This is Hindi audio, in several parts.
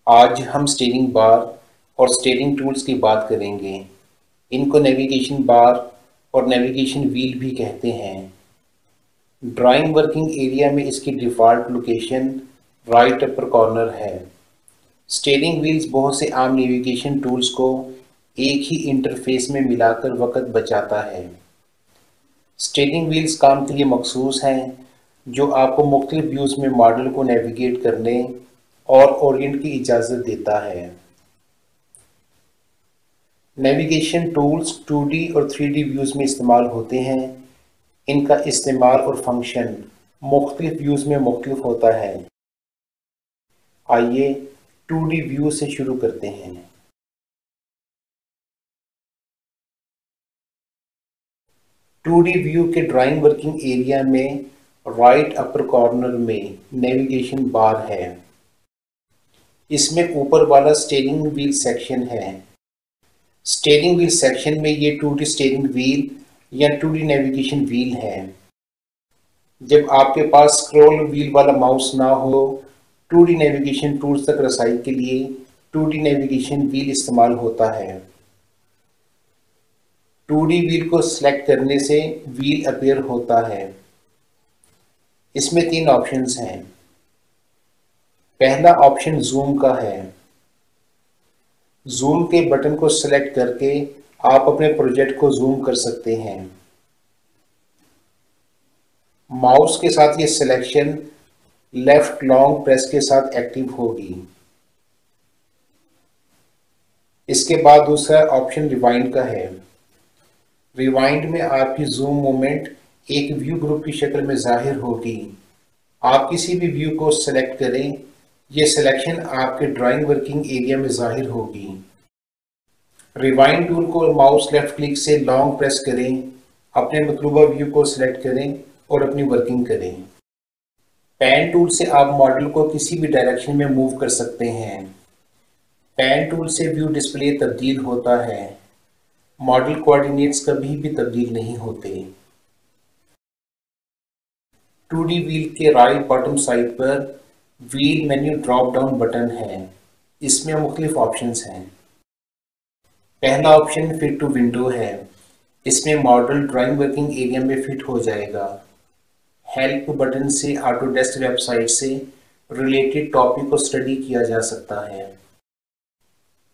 आज हम स्टीयरिंग बार और स्टीयरिंग टूल्स की बात करेंगे। इनको नेविगेशन बार और नेविगेशन व्हील भी कहते हैं। ड्राइंग वर्किंग एरिया में इसकी default location right upper corner है। स्टीयरिंग व्हील्स बहुत से आम नेविगेशन टूल्स को एक ही इंटरफेस में मिलाकर वक़्त बचाता है। स्टीयरिंग व्हील्स काम के लिए मखसूस हैं, जो आपको मुख्तलिफ व्यूज़ में मॉडल को नेविगेट करने और ओरिएंट की इजाज़त देता है। नेविगेशन टूल्स 2D और 3D व्यूज़ में इस्तेमाल होते हैं। इनका इस्तेमाल और फंक्शन मुख्तलिफ व्यूज़ में मुख्तलिफ होता है। आइए 2D व्यू से शुरू करते हैं। 2D व्यू के ड्राइंग वर्किंग एरिया में राइट अपर कॉर्नर में नेविगेशन बार है। इसमें ऊपर वाला स्टीयरिंग व्हील सेक्शन है। स्टीयरिंग व्हील सेक्शन में ये 2D स्टीयरिंग व्हील या 2D नेविगेशन व्हील है। जब आपके पास स्क्रॉल व्हील वाला माउस ना हो, 2D नेविगेशन टूल्स तक रसाई के लिए 2D नेविगेशन व्हील इस्तेमाल होता है। 2D व्हील को सिलेक्ट करने से व्हील अपीयर होता है। इसमें 3 ऑप्शंस हैं। पहला ऑप्शन जूम का है। जूम के बटन को सिलेक्ट करके आप अपने प्रोजेक्ट को जूम कर सकते हैं। माउस के साथ ये सिलेक्शन लेफ्ट लॉन्ग प्रेस के साथ एक्टिव होगी। इसके बाद दूसरा ऑप्शन रिवाइंड का है। रिवाइंड में आपकी जूम मूवमेंट एक व्यू ग्रुप की शक्ल में जाहिर होगी। आप किसी भी व्यू को सेलेक्ट करें, ये सिलेक्शन आपके ड्राइंग वर्किंग एरिया में जाहिर होगी। रिवाइंड टूल को माउस लेफ्ट क्लिक से लॉन्ग प्रेस करें, अपने मतलूबा व्यू को सिलेक्ट करें और अपनी वर्किंग करें। पैन टूल से आप मॉडल को किसी भी डायरेक्शन में मूव कर सकते हैं। पैन टूल से व्यू डिस्प्ले तब्दील होता है। मॉडल कोऑर्डिनेट्स कभी भी तब्दील नहीं होते। 2D व्हील के राइट बॉटम साइड पर wheel menu drop down button है। इसमें मुख्तलिफ ऑप्शंस हैं। पहला ऑप्शन फिट टू विंडो है। इसमें मॉडल ड्राइंग वर्किंग एरिया में फिट हो जाएगा। हेल्प बटन से ऑटोडेस्क वेबसाइट से रिलेटेड टॉपिक को स्टडी किया जा सकता है।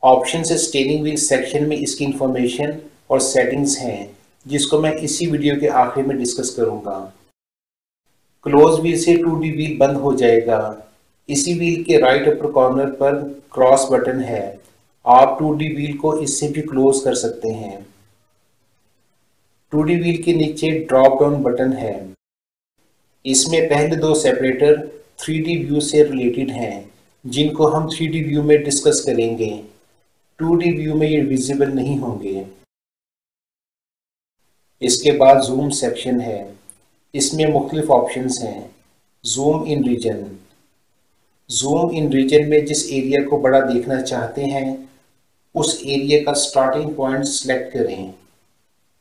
ऑप्शन से स्टीयरिंग व्हील सेक्शन में इसकी इंफॉर्मेशन और सेटिंग्स हैं, जिसको मैं इसी वीडियो के आखिर में डिस्कस करूंगा। क्लोज व्हील से 2D व्हील बंद हो जाएगा। इसी व्हील के राइट अपर कॉर्नर पर क्रॉस बटन है। आप 2D व्हील को इससे भी क्लोज कर सकते हैं। 2D व्हील के नीचे ड्रॉप डाउन बटन है। इसमें पहले 2 सेपरेटर 3D व्यू से रिलेटेड हैं, जिनको हम 3D व्यू में डिस्कस करेंगे। 2D व्यू में ये विजिबल नहीं होंगे। इसके बाद जूम सेक्शन है। इसमें मुख्तलिफ ऑप्शंस हैं। Zoom in region. Zoom in region में जिस एरिया को बड़ा देखना चाहते हैं, उस एरिया का स्टार्टिंग पॉइंट सिलेक्ट करें।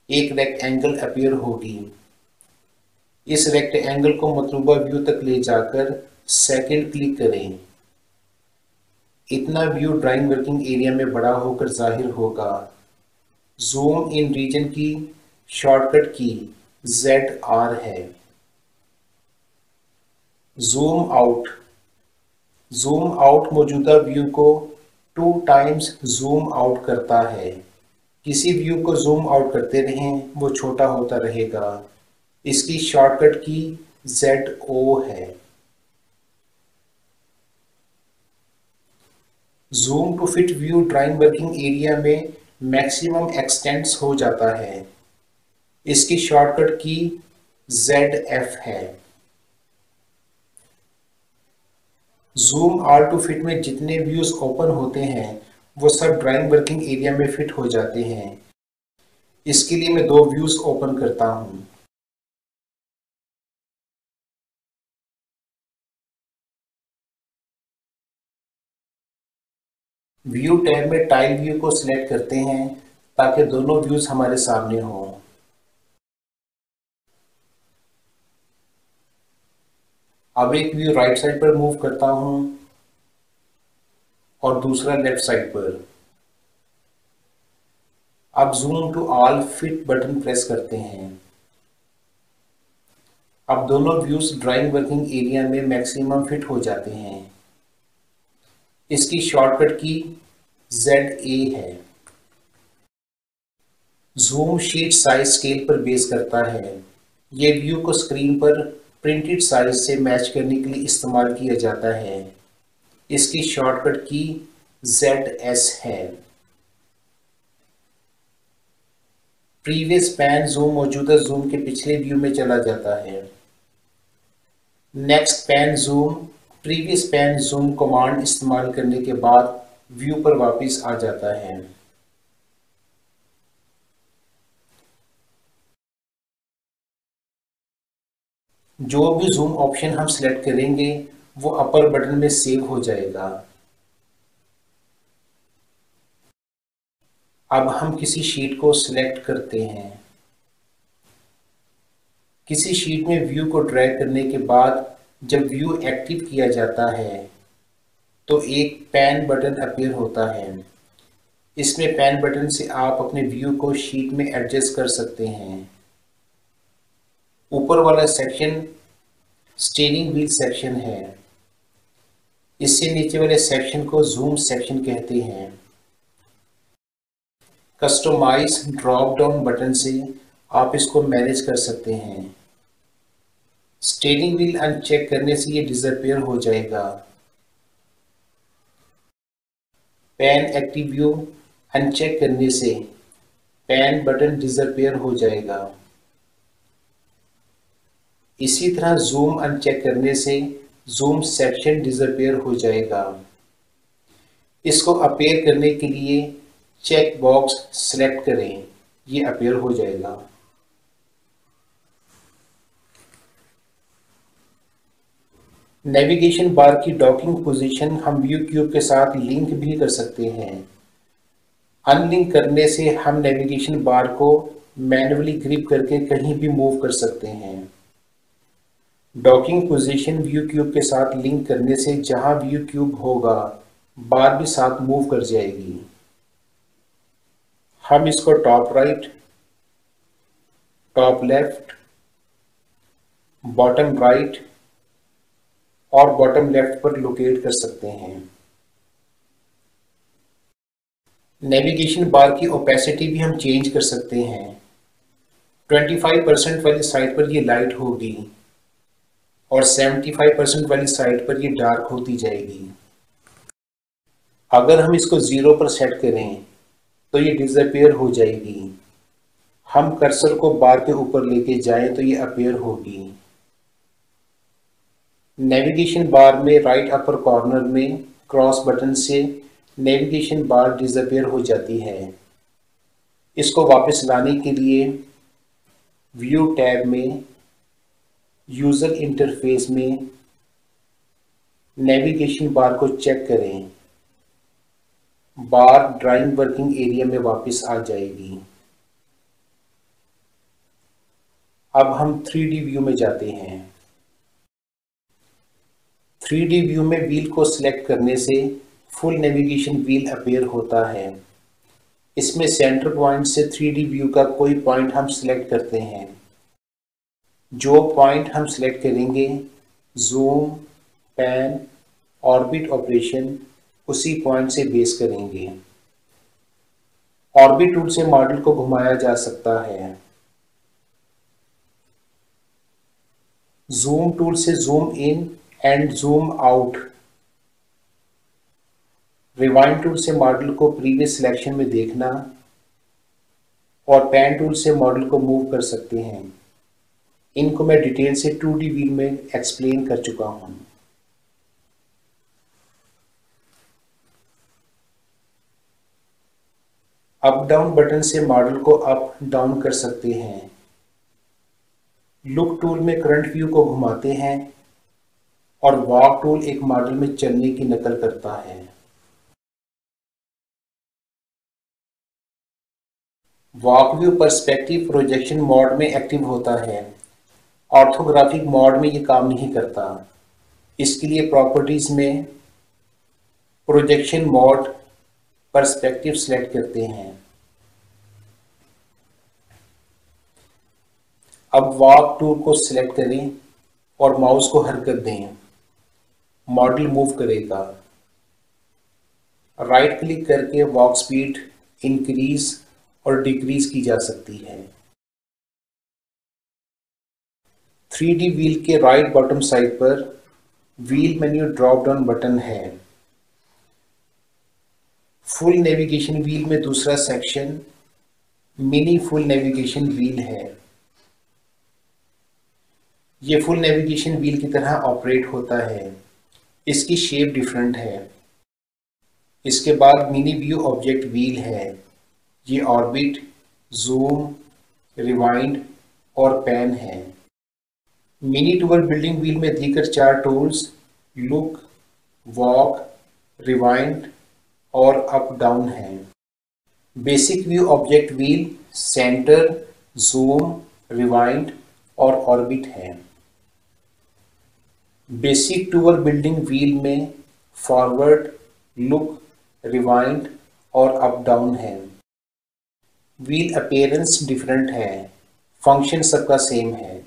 एक रेक्टेंगल अपीयर होगी। इस रेक्टेंगल को मतलूबा व्यू तक ले जाकर सेकंड क्लिक करें। इतना व्यू ड्राइंग वर्किंग एरिया में बड़ा होकर जाहिर होगा। जूम इन रीजन की शॉर्टकट की ZR है। Zoom out. जूम आउट मौजूदा व्यू को 2 टाइम्स जूम आउट करता है। किसी व्यू को जूम आउट करते रहें, वो छोटा होता रहेगा। इसकी शॉर्टकट की ZO है। Zoom to fit view drawing working area में मैक्सिमम एक्सटेंड्स हो जाता है। इसकी शॉर्टकट की ZF है। जूम आर टू फिट में जितने व्यूज ओपन होते हैं, वो सब ड्राइंग वर्किंग एरिया में फिट हो जाते हैं। इसके लिए मैं 2 व्यूज ओपन करता हूं। व्यू टैब में टाइल व्यू को सिलेक्ट करते हैं, ताकि दोनों व्यूज हमारे सामने हों। अब एक व्यू राइट साइड पर मूव करता हूं। और दूसरा लेफ्ट साइड पर। अब zoom to all fit button press करते हैं। अब दोनों व्यूज ड्राइंग वर्किंग एरिया में मैक्सिमम फिट हो जाते हैं। इसकी शॉर्टकट की ZA है। जूम शीट साइज स्केल पर बेस करता है। ये व्यू को स्क्रीन पर प्रिंटेड साइज से मैच करने के लिए इस्तेमाल किया जाता है। इसकी शॉर्टकट की ZS है। प्रीवियस पैन जूम मौजूदा जूम के पिछले व्यू में चला जाता है। Next pan zoom previous pan zoom command इस्तेमाल करने के बाद व्यू पर वापस आ जाता है। जो भी जूम ऑप्शन हम सिलेक्ट करेंगे वो अपर बटन में सेव हो जाएगा। अब हम किसी शीट को सिलेक्ट करते हैं। किसी शीट में व्यू को ड्रैग करने के बाद जब व्यू एक्टिव किया जाता है तो एक पैन बटन अपीयर होता है। इसमें पैन बटन से आप अपने व्यू को शीट में एडजस्ट कर सकते हैं। ऊपर वाला सेक्शन स्टीयरिंग व्हील सेक्शन है। इससे नीचे वाले सेक्शन को जूम सेक्शन कहते हैं। कस्टमाइज ड्रॉप डाउन बटन से आप इसको मैनेज कर सकते हैं। स्टीयरिंग व्हील अनचेक करने से ये डिसअपीयर हो जाएगा। पैन एक्टिव व्यू अनचेक करने से पैन बटन डिसअपीयर हो जाएगा। इसी तरह जूम अनचेक करने से जूम सेक्शन डिसअपीयर हो जाएगा। इसको अपीयर करने के लिए चेक बॉक्स सेलेक्ट करें, ये अपीयर हो जाएगा। नेविगेशन बार की डॉकिंग पोजीशन हम व्यू क्यूब के साथ लिंक भी कर सकते हैं। अनलिंक करने से हम नेविगेशन बार को मैन्युअली ग्रिप करके कहीं भी मूव कर सकते हैं। डॉकिंग पोजीशन व्यू क्यूब के साथ लिंक करने से जहां व्यू क्यूब होगा बार भी साथ मूव कर जाएगी। हम इसको top right, top left, bottom right और बॉटम लेफ्ट पर लोकेट कर सकते हैं। नेविगेशन बार की ओपेसिटी भी हम चेंज कर सकते हैं। 25% वाली साइड पर ये लाइट होगी और 75% वाली साइड पर ये डार्क होती जाएगी। अगर हम इसको 0 पर सेट करें तो ये डिसअपीयर हो जाएगी। हम कर्सर को बार के ऊपर लेके जाएं तो ये अपीयर होगी। नेविगेशन बार में राइट अपर कॉर्नर में क्रॉस बटन से नेविगेशन बार डिसअपीयर हो जाती है। इसको वापस लाने के लिए व्यू टैब में यूजर इंटरफेस में नेविगेशन बार को चेक करें। बार ड्राइंग वर्किंग एरिया में वापस आ जाएगी। अब हम 3D व्यू में जाते हैं। 3D व्यू में व्हील को सिलेक्ट करने से फुल नेविगेशन व्हील अपीयर होता है। इसमें सेंटर पॉइंट से 3D व्यू का कोई पॉइंट हम सिलेक्ट करते हैं। जो पॉइंट हम सिलेक्ट करेंगे जूम, पैन, ऑर्बिट ऑपरेशन उसी पॉइंट से बेस करेंगे। ऑर्बिट टूल से मॉडल को घुमाया जा सकता है। जूम टूल से zoom in and zoom out. Rewind tool से मॉडल को प्रीवियस सिलेक्शन में देखना और पैन टूल से मॉडल को मूव कर सकते हैं। इनको मैं डिटेल से 2D व्हील में एक्सप्लेन कर चुका हूं। अप डाउन बटन से मॉडल को अप डाउन कर सकते हैं। लुक टूल में करंट व्यू को घुमाते हैं और वॉक टूल एक मॉडल में चलने की नकल करता है। Walk view perspective projection mode में एक्टिव होता है। ऑर्थोग्राफिक मोड में ये काम नहीं करता। इसके लिए प्रॉपर्टीज में प्रोजेक्शन मोड पर्सपेक्टिव सेलेक्ट करते हैं। अब वॉक टूल को सिलेक्ट करें और माउस को हरकत दें, मॉडल मूव करेगा। राइट क्लिक करके वॉक स्पीड इंक्रीज और डिक्रीज की जा सकती है। 3D व्हील के राइट बॉटम साइड पर wheel menu drop down button है। फुल नेविगेशन व्हील में दूसरा section mini full navigation wheel है। ये फुल नेविगेशन व्हील की तरह ऑपरेट होता है, इसकी शेप डिफरेंट है। इसके बाद मिनी व्यू ऑब्जेक्ट व्हील है। ये ऑर्बिट, जूम, रिवाइंड और पैन है। मिनी टूर बिल्डिंग व्हील में दीगर 4 टूल्स लुक, वॉक, रिवाइंड और अप डाउन है। Basic view object wheel centre, zoom, rewind और ऑर्बिट है। बेसिक टूर बिल्डिंग व्हील में फॉरवर्ड, लुक, रिवाइंड और अप डाउन है। व्हील अपीयरेंस डिफरेंट है, फंक्शन सबका सेम है।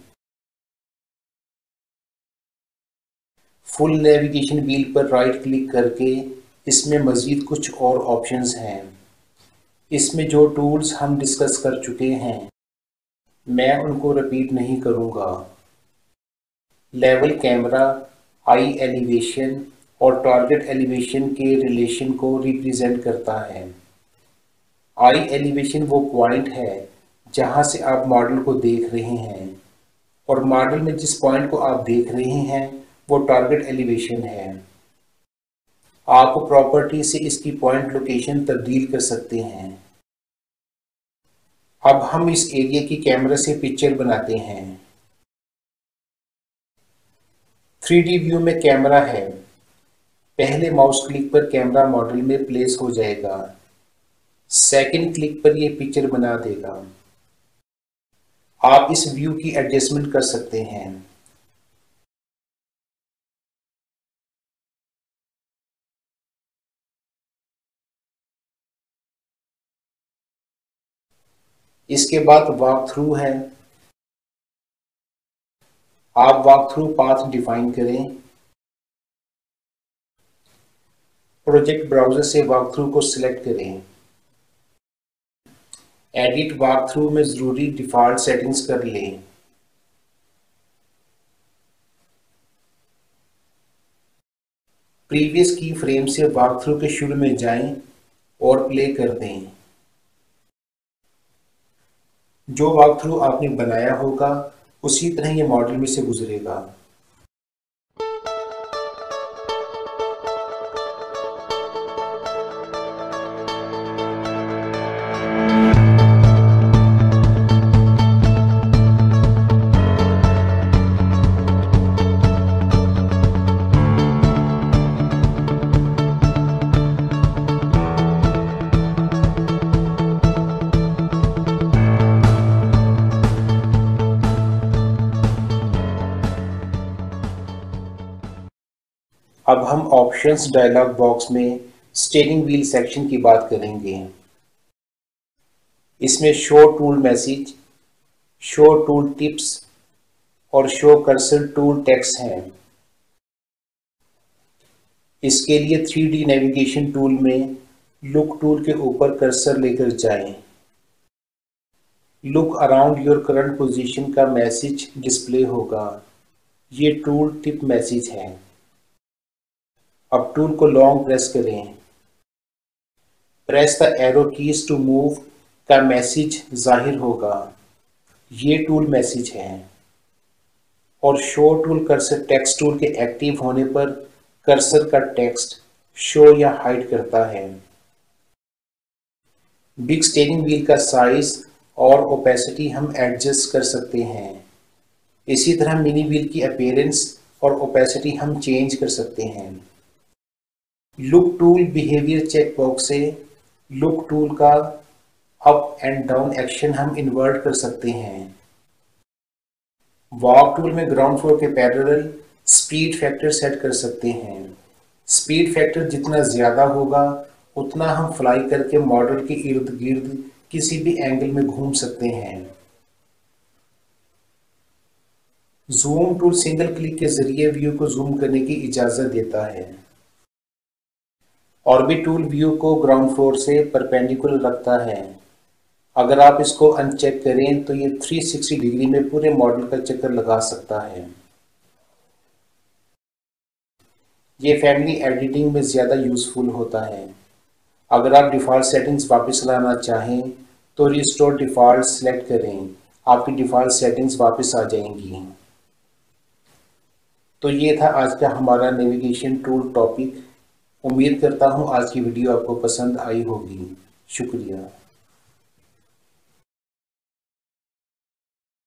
फुल नेविगेशन व्हील पर राइट क्लिक करके इसमें मज़ीद कुछ और ऑप्शंस हैं। इसमें जो टूल्स हम डिस्कस कर चुके हैं मैं उनको रिपीट नहीं करूँगा। लेवल कैमरा आई एलिवेशन और टारगेट एलिवेशन के रिलेशन को रिप्रेजेंट करता है। आई एलिवेशन वो पॉइंट है जहां से आप मॉडल को देख रहे हैं और मॉडल में जिस पॉइंट को आप देख रहे हैं वो टारगेट एलिवेशन है। आप प्रॉपर्टी से इसकी पॉइंट लोकेशन तब्दील कर सकते हैं। अब हम इस एरिया की कैमरा से पिक्चर बनाते हैं। 3D व्यू में कैमरा है। पहले माउस क्लिक पर कैमरा मॉडल में प्लेस हो जाएगा। सेकंड क्लिक पर यह पिक्चर बना देगा। आप इस व्यू की एडजस्टमेंट कर सकते हैं। इसके बाद वॉक थ्रू है। आप वॉक थ्रू पाथ डिफाइन करें। प्रोजेक्ट ब्राउजर से वॉक थ्रू को सिलेक्ट करें। एडिट वॉक थ्रू में जरूरी डिफॉल्ट सेटिंग्स कर लें। प्रीवियस की फ्रेम से वॉक थ्रू के शुरू में जाएं और प्ले कर दें। जो वॉक थ्रू आपने बनाया होगा उसी तरह ये मॉडल में से गुजरेगा। अब हम ऑप्शंस डायलॉग बॉक्स में स्टीयरिंग व्हील सेक्शन की बात करेंगे। इसमें show tool message, show tool tips और शो कर्सर टूल टेक्स्ट हैं। इसके लिए 3D नेविगेशन टूल में लुक टूल के ऊपर कर्सर लेकर जाएं। Look around your current position का मैसेज डिस्प्ले होगा। ये टूल टिप मैसेज है। अब टूल को लॉन्ग प्रेस करें। Press the arrow keys to move का मैसेज जाहिर होगा। ये टूल मैसेज है। और show tool cursor text tool के एक्टिव होने पर कर्सर का टेक्स्ट शो या हाइड करता है। बिग स्टीयरिंग व्हील का साइज और ओपेसिटी हम एडजस्ट कर सकते हैं। इसी तरह मिनी व्हील की अपीयरेंस और ओपेसिटी हम चेंज कर सकते हैं। Look tool behaviour check box से लुक टूल का अप एंड डाउन एक्शन हम इन्वर्ट कर सकते हैं। वॉक टूल में ग्राउंड फ्लोर के पैरेलल स्पीड फैक्टर सेट कर सकते हैं। स्पीड फैक्टर जितना ज़्यादा होगा उतना हम फ्लाई करके मॉडल के इर्द गिर्द किसी भी एंगल में घूम सकते हैं। जूम टूल सिंगल क्लिक के जरिए व्यू को जूम करने की इजाज़त देता है। ऑर्बिट टूल व्यू को ग्राउंड फ्लोर से परपेंडिकुलर रखता है। अगर आप इसको अनचेक करें तो ये 360 डिग्री में पूरे मॉडल का चक्कर लगा सकता है। ये फैमिली एडिटिंग में ज़्यादा यूज़फुल होता है। अगर आप डिफ़ॉल्ट सेटिंग्स वापस लाना चाहें तो रिस्टोर डिफ़ॉल्ट सेलेक्ट करें, आपकी डिफ़ॉल्ट सेटिंग्स वापस आ जाएंगी। तो ये था आज का हमारा नेविगेशन टूल टॉपिक। उम्मीद करता हूँ आज की वीडियो आपको पसंद आई होगी। शुक्रिया।